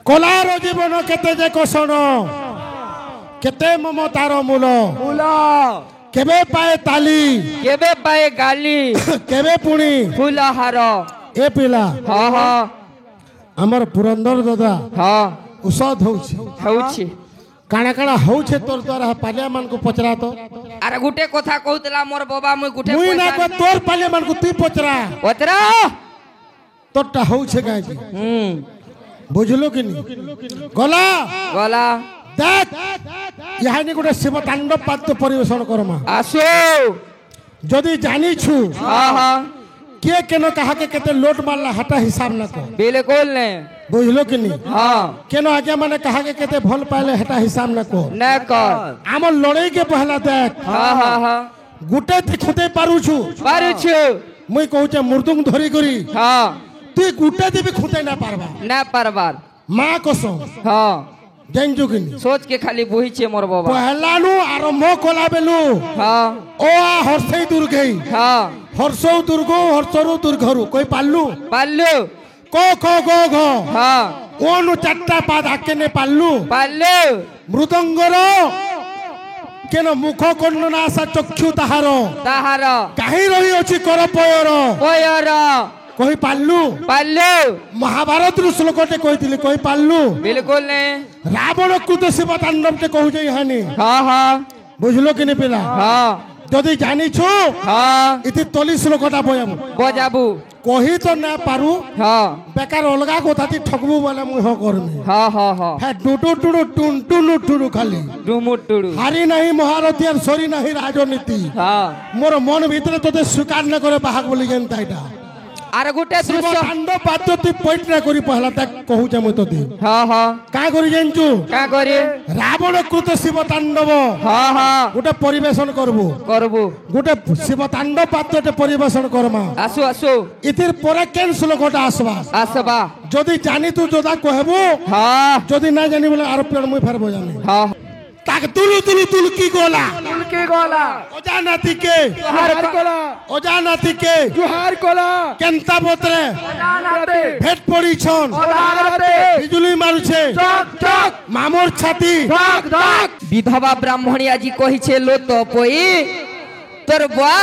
কলার জীবন কেতে যে কোষণ কেতে মমতার মূল মূল কেবে পায়ে তালি কেবে পায়ে গালি কেবে পুଣି ফুলହାର এ পিলা ହଁ ହଁ আমার পুরন্দর দাদা ହଁ ଔଷଧ ହଉଛି ହେଉଛି କାଣା କାଣା ହଉଛେ ତୋର ଦ୍ୱାରା ପାଲିଆ ମାନଙ୍କୁ ପଚରା ତ ଆରେ ଗୁଟେ କଥା କହୁଥିଲା ମୋର ବାବା ମୁଇଁ ଗୁଟେ ମୁଇଁ ନା କହ ତୋର ପାଲିଆ ମାନଙ୍କୁ ତୁଇ ପଚରା ପଚରା তোরটা হচ্ছে কাঁচি বুঝলো কি গলা গলা দেখ ইহানি গোটে শিব তাণ্ডব পাদ্য পরিবেশন করমা আসো যদি জানিছু হ্যাঁ হ্যাঁ কে কেন কাহাকে কেতে লোট মারলা হাটা হিসাব না কর বিলকুল নে বুঝলো কি হ্যাঁ কেন আগে মানে কাহাকে কেতে ভাল পাইলে হেটা হিসাব না কর না কর আমার লড়াই কে পহলা দেখ হ্যাঁ হ্যাঁ হ্যাঁ গুটে দেখতে পারুছু পারুছু মুই কହୁছে মৃদুঙ্গ ধরি করি হ্যাঁ তুই গুটে দিবি খুঁতে না পারবা না পারবার মা কসম হ্যাঁ জানছু কি সোচ কে খালি বহিছে মোর বাবা পহলানু আরম্ভ কলা বেলু হ্যাঁ ও হর্ষই দুর্গেই হ্যাঁ হর্ষৌ দুর্গ হর্ষরু দুর্ঘরু কই পাল্লু পাল্লু ক খ গ ঘ হ্যাঁ ওনু চারটা পাদ আকেনে পাল্লু পাল্লু মৃদঙ্গর কেন মুখ কর্ণনা আসা চক্ষু তাহার তাহার কাহি রহি অছি কর পয়র পয়র কই পাল্লু পাল্লু মহাভারত রু শ্লোকটে কইতিলি কই পাল্লু বিলকুল নে রাবণ কৃত শিব তাণ্ডবটে কহুছে ইহানি হ্যাঁ হ্যাঁ বুঝলো কিনি পিলা হ্যাঁ যদি জানিছু হ্যাঁ ইতি তলি শ্লোকটা বয়াম বজাবু কহি তো না পারু হ্যাঁ বেকার অলগা কথাটি ঠকবু বলে মুই হ করমি হ্যাঁ হ্যাঁ হ্যাঁ হ্যাঁ ডুডু টুডু টুন টুনু টুডু খালি ডুমুর টুডু হারি নাহি মহারথী আর সরি নাহি রাজনীতি হ্যাঁ মোর মন ভিতরে তোতে স্বীকার না করে বাহাক বলি যেনতা এটা আর গুটে শিব দৃশ্য তাণ্ডব বাদ্য তুই পইট না করি পহলা তাক কহুছে মুই তোতে হ্যাঁ হ্যাঁ কা করি জানছু কা করি রাবণ কৃত শিব তাণ্ডব হ্যাঁ হ্যাঁ গোটে পরিবেশন করবু করবু গোটে শিব তাণ্ডব বাদ্যতে পরিবেশন করমা আসু আসু ইতির পরে কেন শ্লোকটা আসবা আসবা যদি জানি তু যোদা কহবু হ্যাঁ যদি না জানি বলে আর পেড় মুই ফেরবো জানি হ্যাঁ তাকে তুলু তুলু তুলকি গোলা তুলকি গলা অজানাতিকে জোহার গলা অজানাতিকে জোহার গলা কেনতা পত্রে জানাতে ভেট পড়িছন জানাতে বিজুলি মারুছে চক চক মামর ছাতি ধক ধক বিধবা ব্রাহ্মণী আজি কহিছে লো তপই তোর বুয়া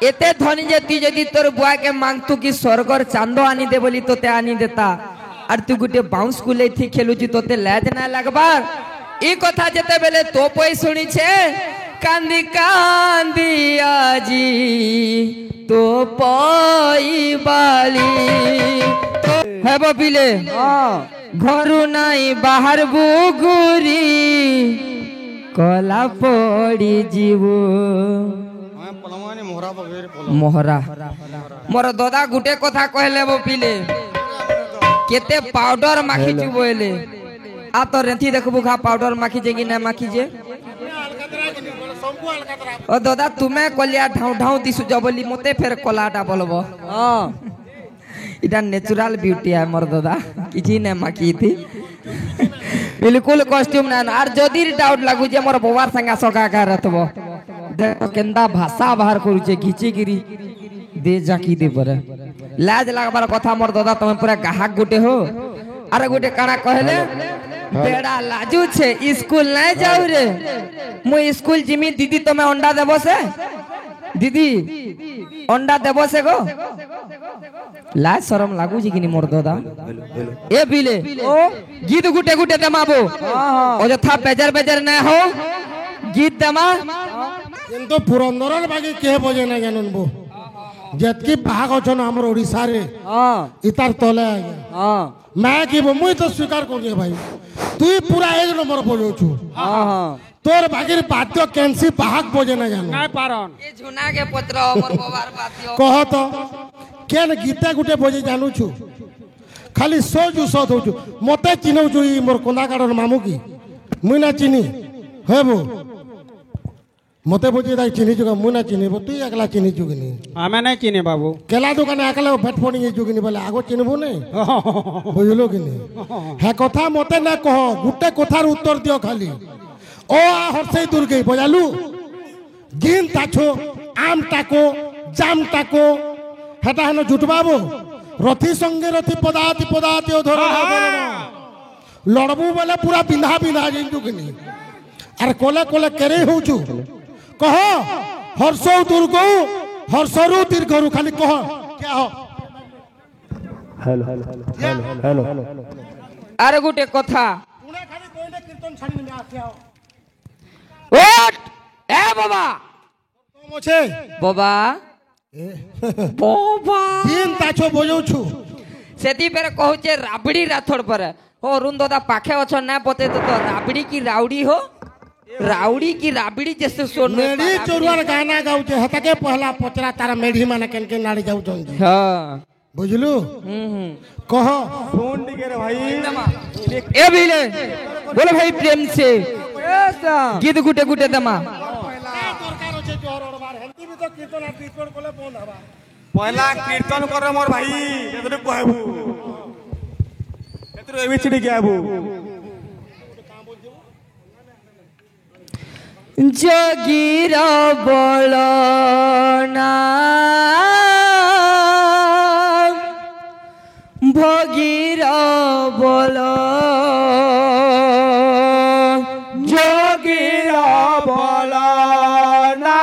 এতে ধনী যে তুই যদি তোর বুয়াকে মাংতু কি স্বর্গর চাঁদ আনি দে বলি তোতে আনি দেতা আর তুই গুটে বাউন্স কুলে থি খেলুছি তোতে লাজ না লাগবার এই কথা যেতে বেলে তপই শুনিছে কান্দি কান্দি আজি তপই বালি হেব পিলে ঘরু নাই বাহার বুগুরি কলা পড়ি জীব মোহরা মোর দাদা গুটে কথা কহলে বো পিলে কেতে পাউডার মাখিছু বলে আ তো রেথি দেখবু ঘা পাউডার মাখিছে কি না মাখিছে ও দাদা তুমি কলিয়া ঢাউ ঢাউ দিছু বলি মতে ফের কলাটা বলবো এটা ন্যাচুরাল বিউটি है मोर दादा किछि ने माकी थी बिल्कुल कॉस्ट्यूम ना और जदी डाउट लागु जे मोर बवार संगा सका का रतबो देखो केंदा भाषा बाहर करू छे घिची गिरी दे जाकी दे पर लाज लागबार कथा मोर दादा तुम पूरा गाहक गुटे हो अरे गुटे काना कहले बेड़ा लाजू छे स्कूल नहीं जाऊ रे मु स्कूल जिमी दीदी तुम्हें अंडा देबो से दीदी अंडा देबो से गो लाज शरम लागू जी कि मोर दादा ए बिले ओ गीत गुटे गुटे दमाबो অযথা বেজার বেজার না हो गीत दमा কিন্তু পুরন্দরর বাকি কে বজে না জানুন বো যেতকি বাহাগ অছন আমার ওড়িশা রে ইতার তলে আগে मैं কি মুই তো স্বীকার করি ভাই তুই পুরা এক নম্বর বলছু তোর বাকির বাদ্য কেনসি বাহাগ বজে না জানো না পারন ए झुना के पत्र मोर बवार बातियो কহ তো কেন গীতা গুটে বজে জানুছু খালি সোজু সদ হছু মতে চিনৌছু ই মোর কোন্দাকাড়র মামু কি মুই না চিনি হেবো মতে বুঝি তাই চিনিছু মুই না চিনিব তুই একলা চিনিছু কিনি আমি নাই চিনি বাবু কেলা দোকানে একলা ভেট ফোনি গেছু কিনি বলে আগো চিনবো নে বুঝলো কিনি হ্যাঁ কথা মতে না কহ গুটে কথার উত্তর দিও খালি ও হর্ষই দুর্গে বজালু গিন তাছো আম টাকো জাম টাকো হেটা হেন জুটবাবো রথি সঙ্গে রথি পদাতি পদাতি ও ধর লড়বু বলে পুরা বিন্ধা বিন্ধা যাইছু কি নি আর কোলে কোলে কেরে হউছু কহ হর্ষ দুর্গ হর্ষরু দীর্ঘরু খালি কহ क्या हो हेलो हेलो हेलो আর গোটে কথা পুনে খালি কইলে কীর্তন ছাড়ি নি আসিয়াও ওট এ বাবা কম আছে বাবা বাবা দিন তাছো বজাউছু সেতি পেরে কହୁছে রাবড়ি রাথোড় পরে ও অরুণ দাদা পাখে অছ না পতে তো রাবড়ি কি রাউডি हो राउडी की राबड़ी जैसे सोन मेढ़ी चोरुआर गाना गाउचे हतके पहला पचरा तारा मेढ़ी माने केन केन नाड़ी जाउछन हां बुझलु कह फोन टिके रे भाई ए बिले बोलो भाई प्रेम से गीत गुटे गुटे दमा दरकार होचे जोर और बार हेंती भी तो कीर्तन आ कीर्तन कोले फोन हवा पहला कीर्तन कर मोर भाई एतरे कहबू एतरे एबिसिडी कहबू जोगीर बोलना भोगीर बोलो जोगीर बोलना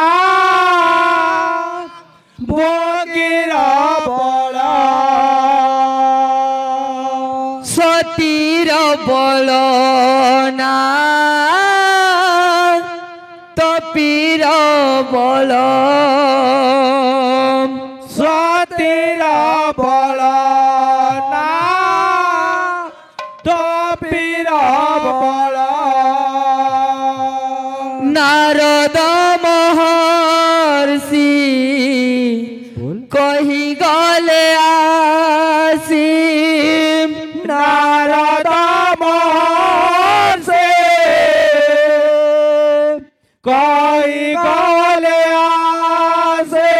भोगीर बोलो सतीर बोलना पीर बोलो सतीर बोलो ना तो पीर बोलो नारद महर्षि कही गले आसी नारद महर्षि कोई गले आसे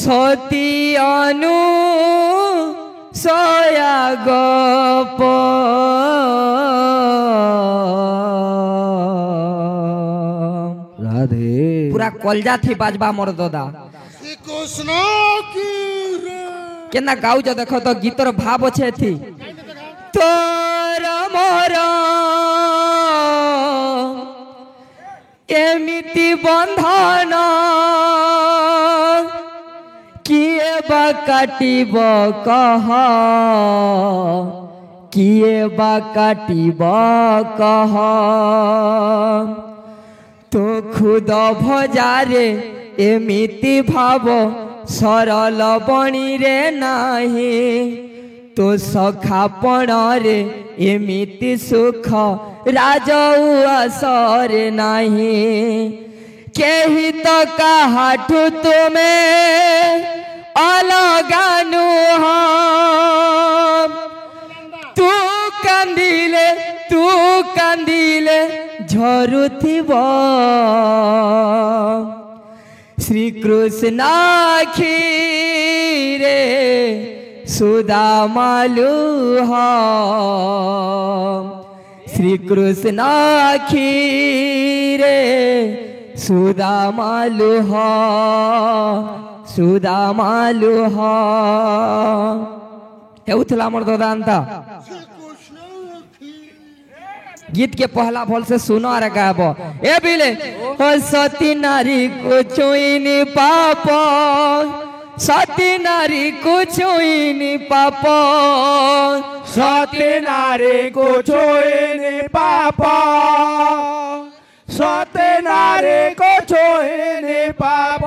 सती अनु सया गप राधे पूरा कलजा थी बाजबा मोर दादा श्री कृष्ण की केना गाउ जो देखो तो गीतर भाव अच्छे थी तोर मोर एमिति बंधन किए बा काटिब कह किए बा काटिब कह तो खुद भजारे एमिति भाव सरल बणी रे नाही तो सखापण रे एमिति सुख राजउआसर नहीं केही तो काहाठू तुमे अलगानु तू कांदिले झरुथिब श्री कृष्ण खीरे सुदामालु श्री कृष्ण खीरे सुदामालु सुदामालु हेउथला मोर दादा गीत के पहला भल से सुनो और गाबो ए बिले सती नारी को छुईनी पाप सती नारी को छुईनी पाप सती नारी को छुईनी पाप सती नारी को छुईनी पाप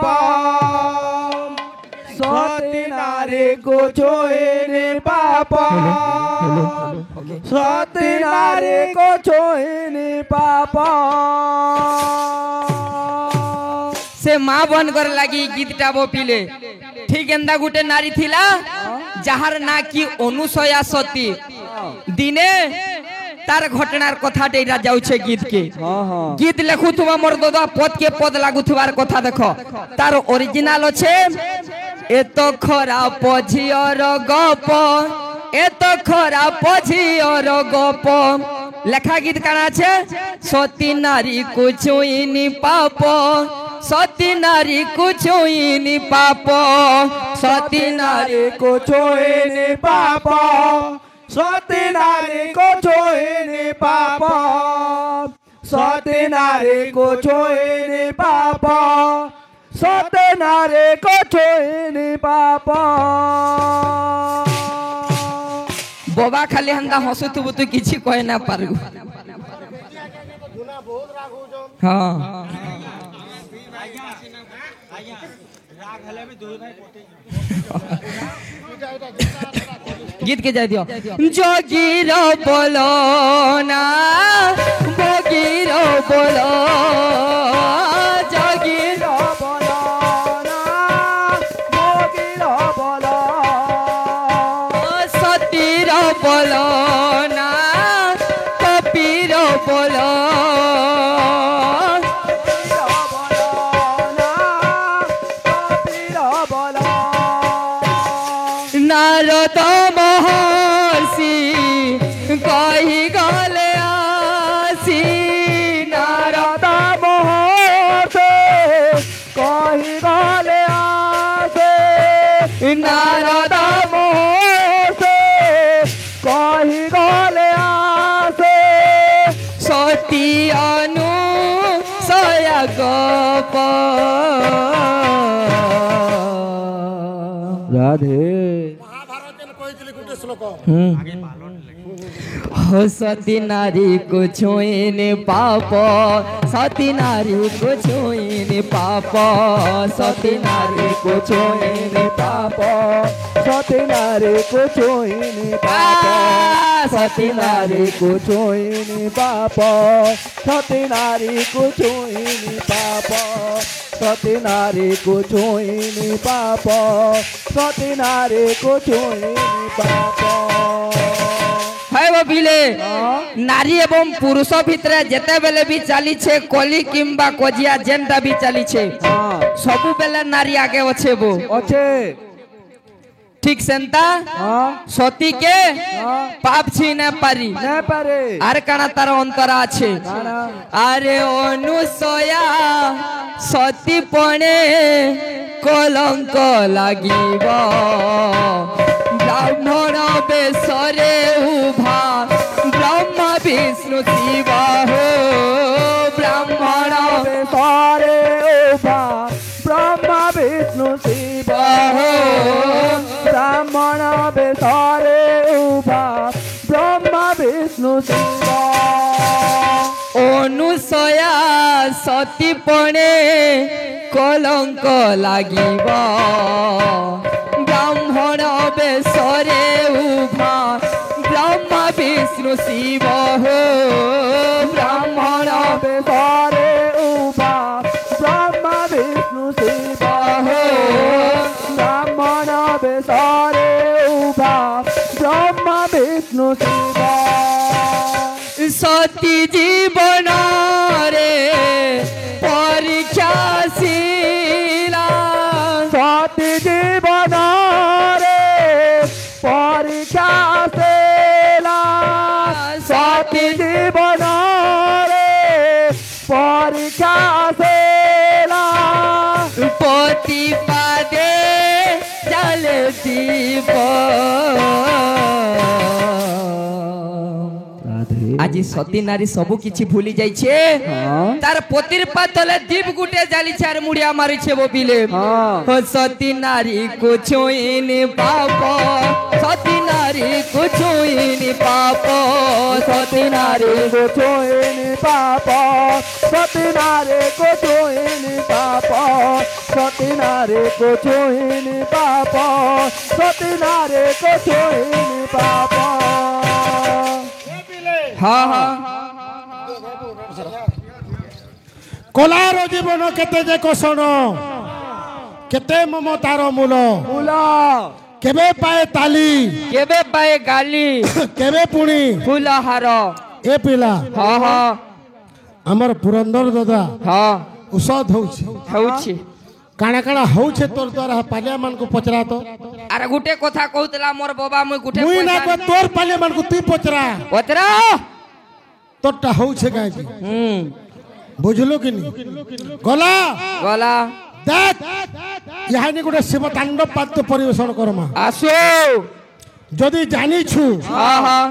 सती नारी को छुईनी पाप सती नारी को छुईनी पाप से माँ बन कर लगी गीतटा वो पीले ठीक एंदा गुटे नारी थिला जहार ना की अनुसया सती दिने तार घटनार कथा डेरा जाउछे गीत के गीत लेखु तुमा मोर दादा पद के पद लागु थुबार कथा देखो तार ओरिजिनल छे एतो खराब झियर गप एतो खराब झियर गप लेखा गीत काना छे सती नारी को छुईनी पाप सती नारी को छुईनी पाप सती नारी को छुईनी पाप সতী নারীকে ছোঁয়নি পাপ সতী নারীকে ছোঁয়নি পাপ সতী নারীকে ছোঁয়নি পাপ বাবা খালি হেন্দা হসুথুবু তুই কিছু কয়ে না পারু হ্যাঁ গীত কে যাই দিও যোগীর বলো না ভগীর বলো যোগীর বলো না ভোগীর বলো সতীর বলো না কপির বলো নারদ মহর্ষি কহি গলে আসি নারদ মহর্ষি কহি গলে আসে নারদ মহর্ষি কহি গলে আসে সতী অনু সয়া গপ রাধে মহাভারতের কইছিলি গুটে শ্লোক हो सती नारी को छुईने पाप सती नारी को छुईने पाप सती नारी को छुईने पाप সতী নারী কো ছোঁয়নি পাপ সতী নারী কো ছোঁয়নি পাপ সতী নারী কো ছোঁয়নি পাপ সতী নারী কো ছোঁয়নি পাপ সতী নারী কো ছোঁয়নি পাপ है वो बिले नारी एवं पुरुष भितर जेते बेले भी चली छे कली किंबा कोजिया जेंटा भी चली छे सबु बेले नारी आगे अच्छे वो अच्छे ठीक सेंता सती के पाप छीने पारी না পারে আর কানা তার অন্তরা আছে আরে অনুসয়া সতী পণে কলঙ্ক লাগিব ব্রাহ্মণ বেশরে উভা ব্রহ্মা বিষ্ণু শিব হো ব্রাহ্মণ বেশরে উভা ব্রহ্মা বিষ্ণু শিব হো ব্রাহ্মণ বেশরে উভা ব্রহ্মা বিষ্ণু শিব অনুসয়া সতী পণে কলঙ্ক লাগিব ব্রাহ্মণ বেশরে উভা ব্রহ্মা বিষ্ণু শিব হো ব্রাহ্মণ বেশরে উভা ব্রহ্মা বিষ্ণু শিব হো ব্রাহ্মণ বেশরে উভা ব্রহ্মা বিষ্ণু শিব সতী জীবন রে পরীক্ষাশীলা সতী জীবন রে পরীক্ষা সেলা সতী জীবন রে পরীক্ষা সেলা প্রতিপাদে জল দীপ আজি সতী নারী সবু কিছু ভুলি যাইছে তার পতির পাতলে দীপ গুটে জ্বালিছে আর মুড়িয়া মারিছে ববিলে ও সতী নারী কো ছুঁইনি পাপ সতী নারী কো ছুঁইনি পাপ সতী নারী কো ছোঁয়নি পাপ সতী নারী কো ছোঁয়নি পাপ সতী নারী কো ছোঁয়নি পাপ সতী নারী কো ছোঁয়নি পাপ হ্যাঁ হ্যাঁ কলার জীবন কেতে যে কোষণ কেতে মমতার মূল ফুল কেবে পায়ে তালি কেবে পায়ে গালি কেবে পুଣି ফুল হার এ পিলা হ্যাঁ হ্যাঁ আমার পুরন্দর দাদা হ্যাঁ ଔଷଧ ହଉଛି ହେଉଛି କାଣା କାଣା ହଉଛେ ତୋର ଦ୍ୱାରା ପାଲିଆ ମାନଙ୍କୁ ପଚରା ତ ଆରେ ଗୁଟେ କଥା କହୁଥିଲା ମୋର ବାବା ମୁଇଁ ଗୁଟେ ମୁଇଁ ନା କହ ତୋର ପାଲିଆ ମାନଙ୍କୁ ତୁଇ ପଚରା ପଚରା তোরটা হচ্ছে কাজে বুঝলো কি নি গলা গলা দেখ ইহানি গোটে শিব তাণ্ডব পাদ্য পরিবেশন করমা আসো যদি জানিছু हाँ हाँ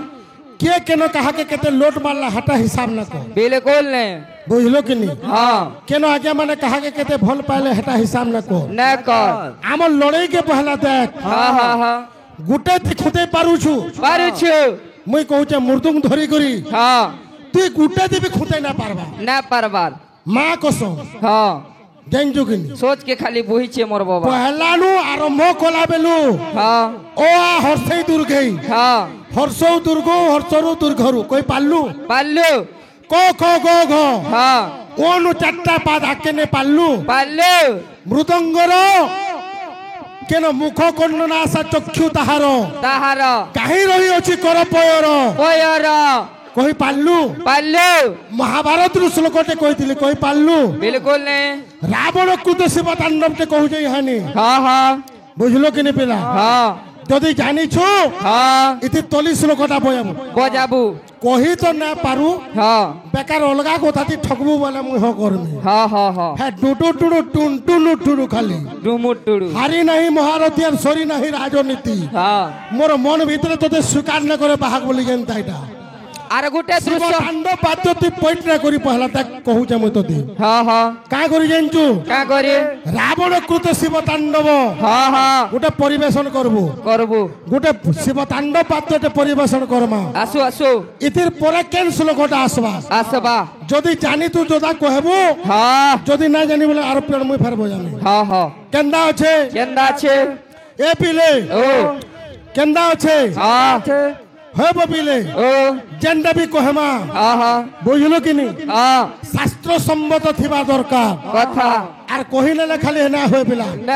কে কেন কাহাকে কেতে লোট মারলা হাটা হিসাব না কর बिल्कुल नहीं বুঝলো কি নি हाँ কেন আগে মানে কাহাকে কেতে ভাল পাইলে হেটা হিসাব না কর न कर আমার লড়াই কে পহলা দেখ हाँ हाँ हाँ গুটে তুই খুঁতে পারুছু पारुछु মুই কହୁছে মৃদুং ধরি করি हाँ তুই গুটে দিবি খুঁতে না পারবা न परबार মা কসম हाँ জানছু কি নি सोच के खाली बुही छे मोर बाबा পহলানু আরম্ভ কলা বেলু हाँ ও হর্ষই দুর্গেই हाँ হর্ষৌ দুর্গ হর্ষরু দুর্ঘরু কই পারলু पालू ক খ গ ঘ हाँ অনু চারটা পাদ আকে নে পারলু पालू মৃদঙ্গর কেন মুখ কর্ণ না আসা চক্ষু তাহার ताहार কাহি রহি অছি কর পয়র कोयर কই পারলু पालू মহাভারতর শ্লোকটে কইতিলি কই পারলু बिल्कुल नहीं রাবণ ক্রুদ্ধ শিব তাণ্ডবটে কহুছে ইহানি हाँ हाँ বুঝলো কিনি পিলা हाँ যদি জানিছু हाँ ইতি তলি শ্লোকটা বয়াবু बजाबू কহি তো না পারু हाँ বেকার অলগা কথাটি ঠকবু বলে মুই হ করমি हाँ हाँ हाँ হ্যাঁ ডুডু টুডু টুন টুনু টুডু খালি डुमु टुडू হারি নাহি মহারথী আর সরি নাহি রাজনীতি हाँ মোর মন ভিতরে তোদের স্বীকার না করে বাহাক বলি যেনতা এটা আর গোটে শিব দৃশ্য তাণ্ডব বাদ্য তুই পইট না করি পহলা তাক কহুছে মুই তোতে हाँ हाँ কা করি জানছু क्या करी রাবণ কৃত শিব তাণ্ডব हाँ हाँ গোটে পরিবেশন করবু करबू গোটে শিব তাণ্ডব বাদ্যতে পরিবেশন করমা आसु आसु ইতির পরে কেন শ্লোকটা আসবা आसबा যদি জানি তু যোদা কহবু हाँ যদি না জানি বলে আর পেড় মুই ফের বজামি हाँ हाँ কেন্দা আছে केंदा छे এ পিলে ओ কেন্দা আছে हाँ হে বপিলে ओ যেনটা বি কহমা हाँ हाँ বুঝলো কিনি हाँ শাস্ত্র সম্মত থিবা দরকার कथा আর কহিলে খালি না হয়ে পিলা न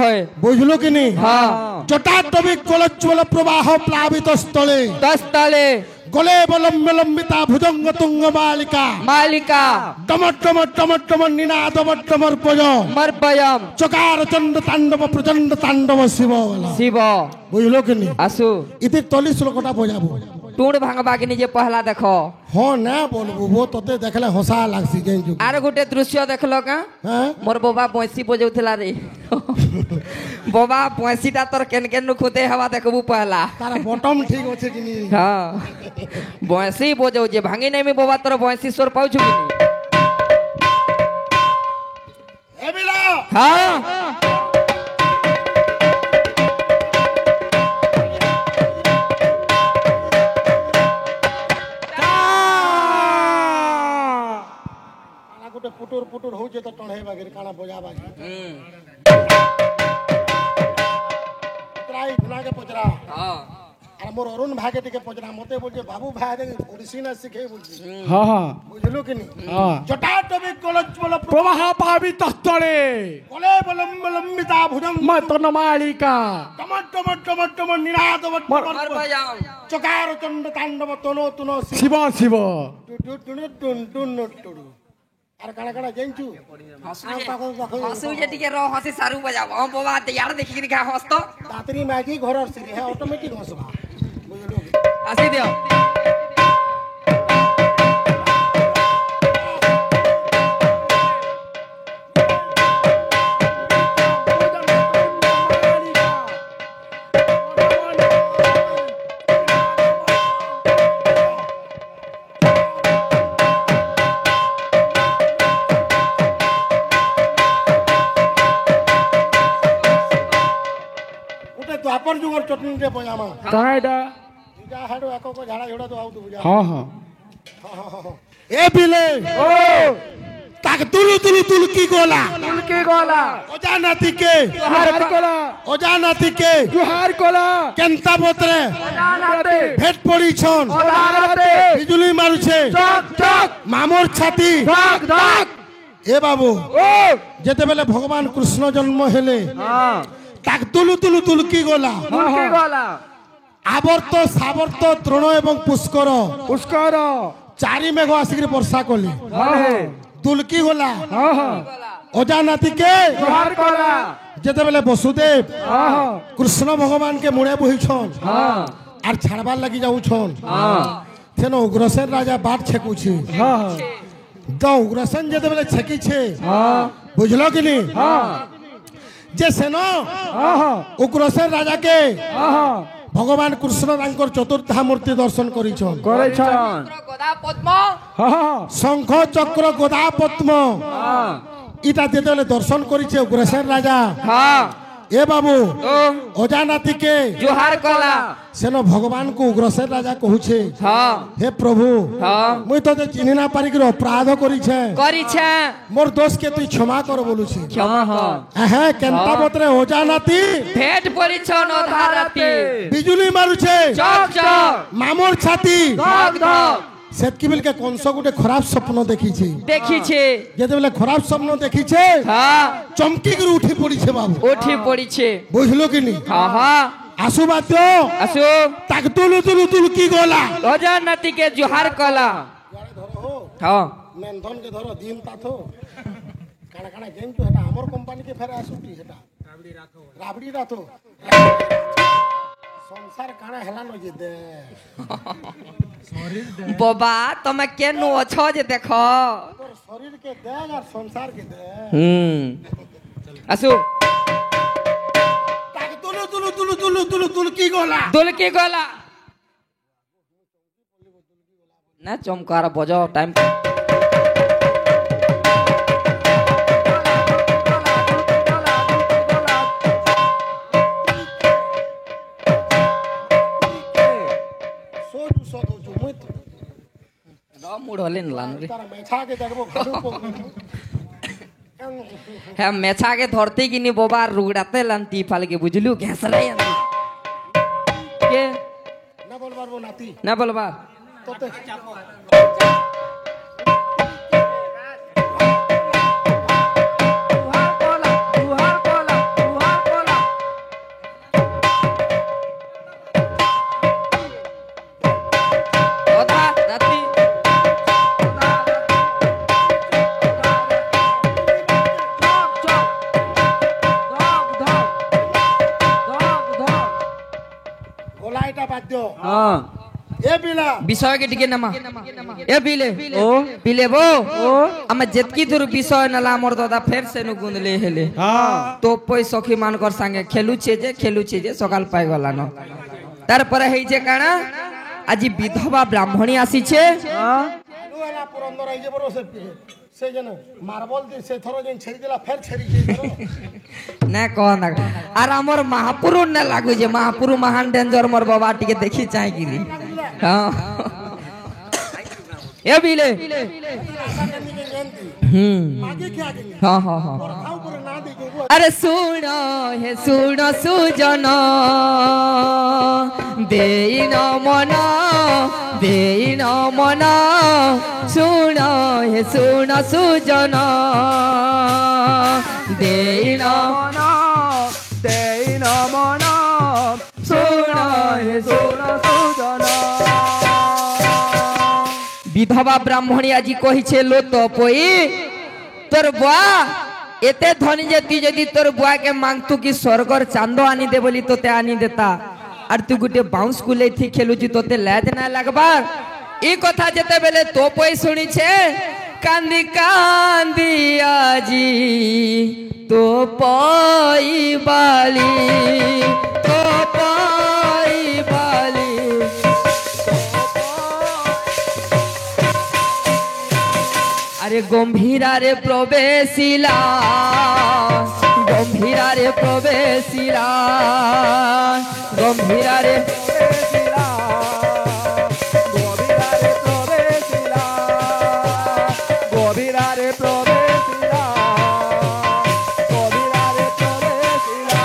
होय বুঝলো কিনি हाँ জটাটবিক কলজ্জ্বল প্রবাহ প্লাবিত স্থলে दस ताले গলে বলম্বিতা ভুজঙ্গ তুঙ্গ মালিকা मालिका টমট টমট টমট টমট নিনাদ টমর পজ मरपयम চকার চন্ড তাণ্ডব প্রচন্ড তাণ্ডব শিব বলা। शिव বুঝলো কিনি आसु ইতি তলি শ্লোকটা বজাবো टूण भांगबा के निजे पहला देखो হ্যাঁ না বলবো ও তোতে দেখলে হসা লাগছি জানছু आर गोटे दृश्य देखलो का হ্যাঁ मोर बाबा बंसी बजाउथिला रे बाबा बंसीटा तोर केन केन खुदे हवा देखबू पहला তারা বটম ঠিক আছে কিনি हाँ बंसी बजाउ जे भांगी नहीं में बाबा तोर बंसी स्वर पाउछु कि नहीं এ বিলা हाँ গোটে পুটুর পুটুর হচ্ছে তো টণে বাগের কানা বজা বাগি প্রায় গুনাকে পচরা हाँ আর মোর অরুণ ভাগে টিকে পচরা মতে বলছে বাবু ভাই দেখ ওড়িশি না শিখে বলছি হ্যাঁ হ্যাঁ বুঝলো কিনি হ্যাঁ জটাটবিক কলজ্জ্বল প্রবাহ পাবিত স্থলে কলে বলম্বিতা ভুজঙ্গ মতন মালিকা টমট টমট টমট টমট নিনাদ मरपयम চকার চন্ড তাণ্ডব তনো তুনো শিব শিব টুন টুন টুন আর কানা কানা জানছু हसु जे टिके रो हसी सारू बजाव हम बाबा तैयार देखि कि का हस तो তাড়াতাড়ি ম্যাগি ঘরের সিরি হ্যাঁ অটোমেটিক হসবা বুঝলো आसी दियो ওটা দ্বাপর যুগের চটনিতে পজামা কানা এটা যা হাড়ো একক ঝাড়া ঝোড়া তো আউ তো বুঝা হ্যাঁ হ্যাঁ এ বিলে ও তাক তুলু তুলু তুলু কি গোলা তুলকি গলা অজানাতিকে জুহার কলা অজানাতিকে জুহার কলা কেন্তা পত্রে জানাতে ভেট পড়িছন জানাতে বিজুলি মারুছে চক চক মামর ছাতি ধাক ধাক এ বাবু ও যেতেবেলে ভগবান কৃষ্ণ জন্ম হেলে হ্যাঁ তাক তুলু তুলু তুলু কি গোলা তুলকি গলা আবর্ত সাবর্ত তৃণ এবং পুষ্কর পুষ্কর চারি মেঘ আসিকি বর্ষা কলি হ্যাঁ তুলকি গোলা হ্যাঁ হ্যাঁ অজানাতিকে জুহার কলা যেতেবেলে বসুদেব হ্যাঁ কৃষ্ণ ভগবানকে মুড়ে বহিছন হ্যাঁ আর ছাড়বার লাগি যাউছন হ্যাঁ সেন উগ্রসেন রাজা বাট ছেকুছে হ্যাঁ তো উগ্রসেন যেতেবেলে ছেকিছে হ্যাঁ বুঝলো কি নি হ্যাঁ যে সেন হ্যাঁ উগ্রসেন রাজাকে হ্যাঁ ভগবান কৃষ্ণ তাঙ্কর চতুর্থা মূর্তি দর্শন করিছন করেছন গদা পদ্ম হ্যাঁ শঙ্খ চক্র গদা পদ্ম ইটা যেতলে দর্শন করিছে উগ্রসেন রাজা হ্যাঁ এ বাবু ও অজানাতিকে জোহার কলা সেন ভগবান কু উগ্রসেন রাজা কহুছে হ্যাঁ হে প্রভু হ্যাঁ মুই তোতে চিনি না পারিকি অপরাধ করিছে করিছে মোর দোষকে তুই ক্ষমা কর বলুছি ক্ষমা হ্যাঁ হ্যাঁ কেনতা বতরে অজানাতি ভেট পরিছন অধারাতি বিজুলি মারুছে চক চক মামুর ছাতি ধক ধক সেতকি বেলকে কংস গোটে খারাপ স্বপ্ন দেখিছে দেখিছে যেতেবেলে খারাপ স্বপ্ন দেখিছে হ্যাঁ চমকি করে উঠি পড়িছে বাবু উঠি পড়িছে বুঝলো কি নি হ্যাঁ হ্যাঁ আসু বাদ্য আসো তাক তুলু তুলু তুলু কি গলা অজানাতিকে জোহার কলা হ্যাঁ মেনধন কে ধরো দিন তাথো কানা কানা গেম তো এটা আমার কোম্পানি কে ফেরে আসুটি এটা রাবড়ি রাথো সংসার কানা হেলানো যে দে বাবা তুমি কেন অছ যে দেখ তোর শরীর কে দে আর সংসার কে দে আসো তাক তুলু তুলু তুলু তুলু তুলু তুলু কি গলা দুলকি গলা না চমকার বজাও টাইম সোজু সোজু মুই মুড হলেন লান রে তার মেছা কে দেখবো খাদু হ্যাঁ মেছাকে ধরতে কিনি বাবা রুগড়াতে লান্তি ফালকে বুঝলু ঘেসলাই আনতি কে না বলবার নাতি না বলবা তোতে অধা রাতি গলা এটা বাদ্য হ্যাঁ এ বিলা বিষয়কে টিকে নামা এ বিলে ও বিলে বো ও আমি যেতকি দূর বিষয় নালা আমার দাদা ফের সেনু গুন্দলে হেলে হ্যাঁ তো পই সখী মানকর সাঙ্গে খেলুছে যে সকাল পাই গলা ন তারপরে হইছে কানা আজি বিধবা ব্রাহ্মণী আসিছে হ্যাঁ নুয়ালা পুরন্দর আই যে বড় সে যেন মার্বল দি সে থর যেন ছেড়ি দিলা ফের ছেড়ি দিয়ে না কহ না আর আমার মহাপুরু না লাগু যে মহাপুরু মহান ডেঞ্জর মোর বাবা টিকে দেখি চাই গিলি হ্যাঁ এ বিলে আগে কি আগে হ্যাঁ হ্যাঁ হ্যাঁ খাও করে না দেখে अरे सुनो हे सुनो सुजन देइन मन सुनो हे सुनो सुजन देइन দেই না মন সোনা হে সোনা সুজন বিধবা ব্রাহ্মণী আজি কহিছে লো তো পই তোর বুয়া এতে ধনী যে তুই যদি তোর বুয়াকে মাংতু কি স্বর্গর চাঁদ আনি দে বলি তোতে আনি দেতা আর তুই গোটে বাউন্স কুলে থি খেলুছি তোতে লাজ না লাগবার এই কথা যেতে বেলে তো পই শুনিছে কান্দি কান্দি আজি তো পই বালি তো পই বালি আরে গম্ভীরারে প্রবেশিলা গম্ভীরারে প্রবেশিলা গম্ভীরারে প্রবেশিলা গভীরারে প্রবেশিলা গভীরারে প্রবেশিলা গভীরারে প্রবেশিলা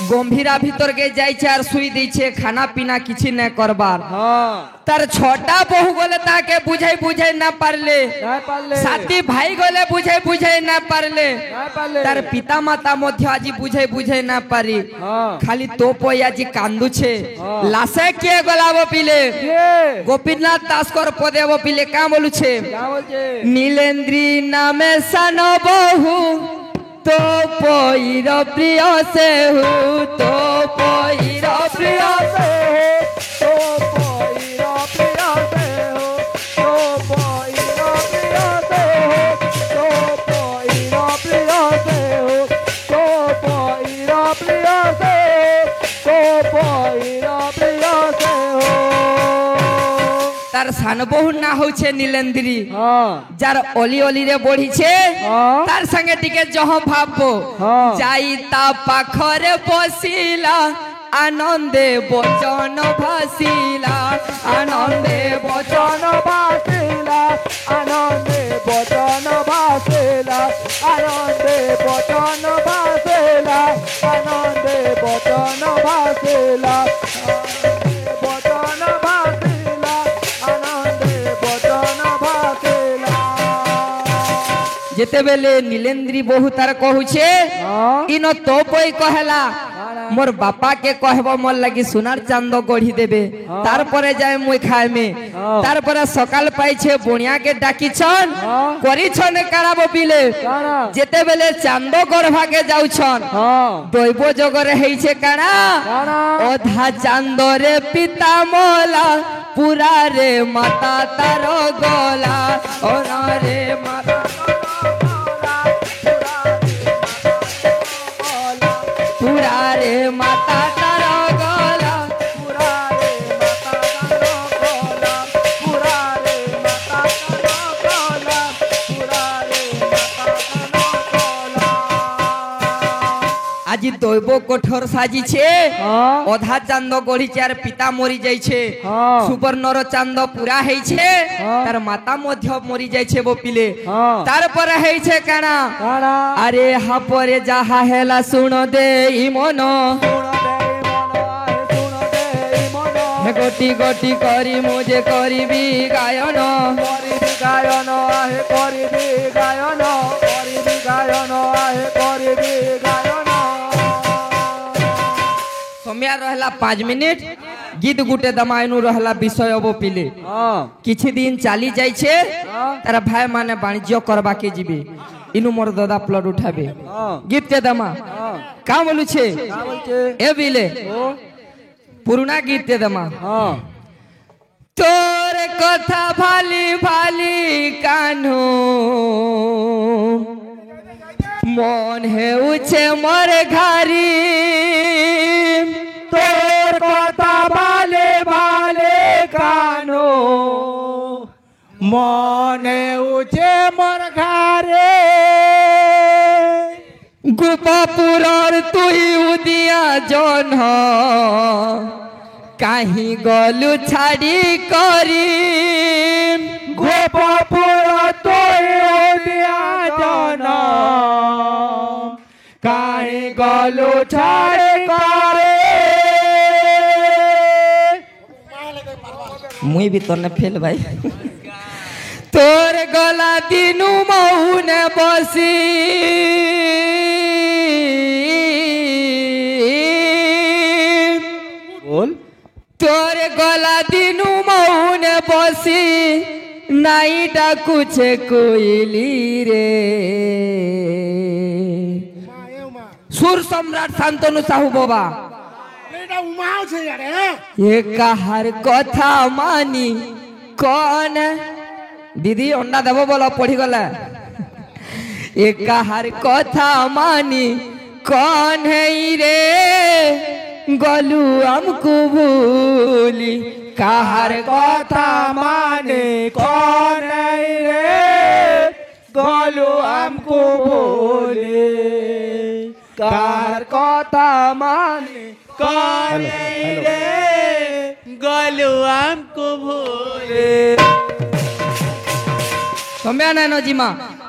গম্ভীরা ভিতরকে যাইছে আর শুই দিছে খানা পিনা কিছু না করবার হ্যাঁ তার ছটা বহু গলে তাকে বুঝাই না পারলে নাই পারলে সাথী ভাই গলে বুঝাই না পারলে নাই পারলে তার পিতা মাতা মধ্যে আজি বুঝাই না পারি হ্যাঁ খালি তো পই আজি কান্দুছে হ্যাঁ। লাশে কে গলাবো পিলে কে গোপীনাথ দাসকর পদেব পিলে কা বলুছে কা বলছে নীলেন্দ্রী নামে সান বহু তো পইর প্রিয় সে হু তো পইর প্রিয় সে তো পইরা প্রিয়া সে হো তো পইরা প্রিয়া সে হো তো পইরা প্রিয়া সে হো তো পইরা প্রিয়া সে হো তো তার সান বহু না হচ্ছে নীলেন্দ্রী হ্যাঁ যার অলি অলি রে বড়িছে হ্যাঁ তার সঙ্গে টিকে যহ ভাববো হ্যাঁ। যাই তা পাখরে বসিলা আনন্দে বচন ভাসিলা আনন্দে বচন বচন বাসিলা আনন্দে বচন বাসিলা আনন্দে বচন বাসিলা আনন্দে বচন বাসিলা বচন বাসিলা আনন্দে বচন বাসিলা যেতেবেলে নীলেন্দ্রী বহু তার কহুছে হ্যাঁ ইন তো বই কহেলা মোর বাপা কে কহব মোর লাগি সোনার চাঁদ গড়ি দেবে তারপরে যায় মুই খাইমে তারপরে সকাল পাইছে বনিয়া কে ডাকিছন করিছন কারাব বিলে কারা যেতেবেলে চাঁদ গড়ভাগে যাউছন হ্যাঁ দৈব জগরে হইছে কারা কারা অধা চান্দরে পিতা মোলা পুরা রে মাতা তার গলা ওরা রে মাতা পুরা রে মাতা তার গলা পুরারে মাতা কানো কোলা পুরারে মাতা কানো কোলা পুরারে মাতা কানো কোলা আজি দৈব কঠোর সাজিছে হ্যাঁ অধা চাঁদ গড়িছে আর পিতা মরি যাইছে হ্যাঁ সুবর্ণর চাঁদ পুরা হইছে হ্যাঁ। তার মাতা মধ্য মরি যাইছে বপিলে হ্যাঁ তারপরে হইছে কানা কারা আরে হাপরে যাহা হেলা শুণ দে মন শুনো দে মন হে গটি গটি করি মুজে করিবি গায়ন করিবি গায়ন আহে করিবি গায়ন করিবি গায়ন আহে করিবি গায়ন সময় রহলা 5 মিনিট গীত গুটে দমাইনু রহলা বিষয় বপিলে হ্যাঁ কিছু দিন চালি যাইছে তার ভাই মানে বাণিজ্য করবাকে যাবে ইনু মোর দাদা প্লট উঠাবে হ্যাঁ গীত কে দমা হ্যাঁ কা বলুছে কা বলছে এ বিলে ও পুরুনা গীত কে দমা হ্যাঁ তোর কথা ভালি ভালি কানু মন হেউছে মোর ঘারি তোর কথা ভালে ভালে কানো মনে উঠে মোর ঘরে গোপাপুরর তুই উদিয়া জন কাহি গলু ছাড়ি করি গোপপুর তোর দিয়া জন কাহি গলু ছাড়ে করে মুই भी तोने फेल भाई तोर गला दिनु मौने बसी बोल तोर गला दिनु मौने बसी नाई डाकुछे कोइली रे सुर सम्राट शांतनु साहू बाबा এটা উমা আছে আরে ये काहर कथा मानी कौन दीदी अंडा देव बोलो पढ़ी गला ये काहर कथा मानी कौन है रे गलू हमको भूली काहर কথা মানে কন রে গলু আমকো বলে কার কথা মানে কন রে গলু আমকো ভুলে समय ना नजीमा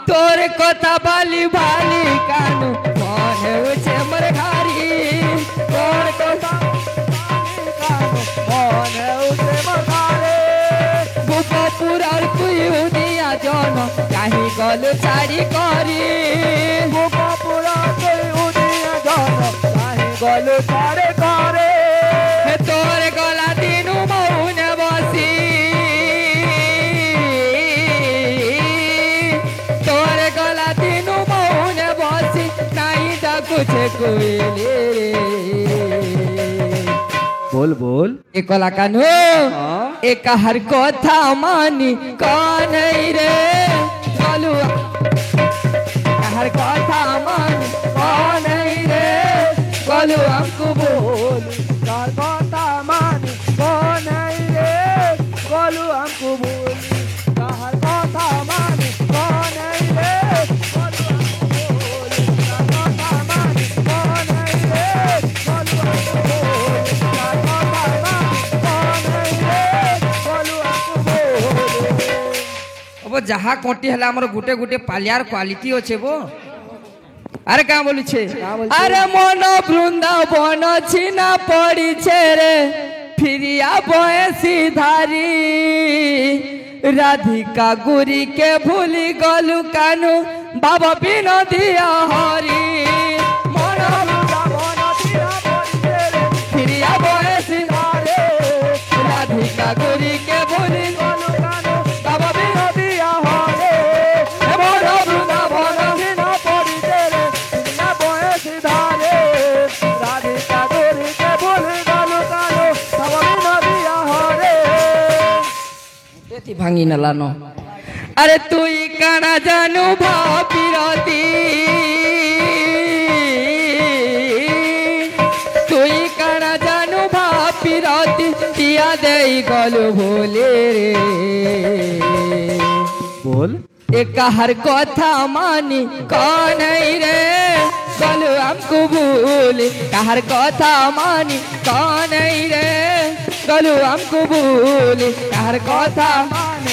तोर कथा बाली बाली कानू कौन है उसे मर घारी तोर कथा মন উঠে মরে গোপপুরার তুই উদিয়া জন কাহি গল চারি করি গোপপুর তুই উদিয়া জন কাহি গলু করে করে হে তোর গলা দিনু মৌনে বসি তোর গলা দিনু মৌনে বসি নাই ডাকুছে কোইলি রে बोल बोल एकला कानू एक हर कथा मानी कौन रे बोलू हर कथा मानी कौन रे बोलू हमको बोल कार কথা মানি কোন রে গলু আমকো যাহা কোটি হেলা আমার গুটে গুটে পালিয়ার কোয়ালিটি আছে বো আরে কা বলছে আরে মন বৃন্দাবন ছিনা পড়িছে রে ফিরিয়া বয়সী ধারি রাধিকা গুরি কে ভুলি গলু কানু বাবা বিনোদিয়া হরি মন বৃন্দাবন ছিনা পড়িছে রে ফিরিয়া বয়সী ধারি রাধিকা গুরি কে ভুলি গলু কানু বাবা বিনোদিয়া হরি মন বৃন্দাবন ছিনা পড়িছে রে ফিরিয়া বয়সী ধারি রাধিকা গুরি কে ভুলি গলু কানু বাবা বিনোদিয়া হরি ভাঙি নেলানো আরে তুই কানা জানু ভাবিরতি তুই কানা জানু ভাবিরতি টিয়া দেই গলু ভোলে রে বল এ কাহার কথা মানি কন রে গলু আমকু ভুল কাহার কথা মানি কন রে গলু আমকু ভুল কাহার কথা মানি